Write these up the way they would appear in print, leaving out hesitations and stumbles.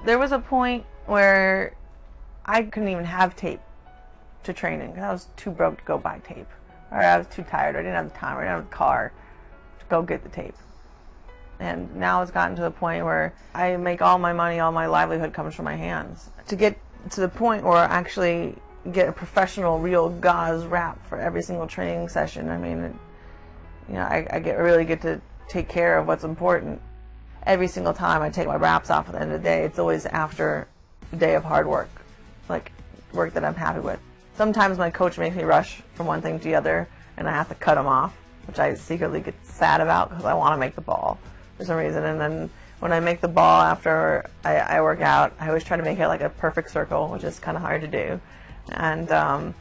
There was a point where I couldn't even have tape to training because I was too broke to go buy tape, or I was too tired, or I didn't have the time, or I didn't have the car to go get the tape. And now it's gotten to the point where I make all my money, all my livelihood comes from my hands. To get to the point where I actually get a professional, real gauze wrap for every single training session, I mean, you know, I really get to take care of what's important. Every single time I take my wraps off at the end of the day, it's always after a day of hard work, like work that I'm happy with. Sometimes my coach makes me rush from one thing to the other, and I have to cut them off, which I secretly get sad about because I want to make the ball for some reason. And then when I make the ball after I work out, I always try to make it like a perfect circle, which is kind of hard to do. And I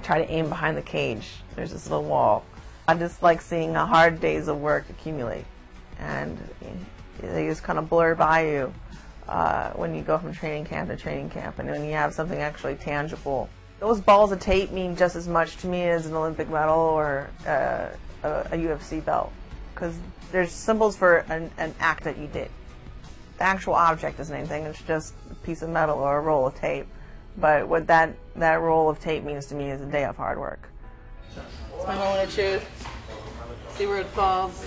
try to aim behind the cage. There's this little wall. I just like seeing how hard days of work accumulate, and they just kind of blur by you when you go from training camp to training camp, and when you have something actually tangible. Those balls of tape mean just as much to me as an Olympic medal or a UFC belt, because there's symbols for an act that you did. The actual object isn't anything, it's just a piece of metal or a roll of tape. But what that roll of tape means to me is a day of hard work. It's my moment of truth. See where it falls.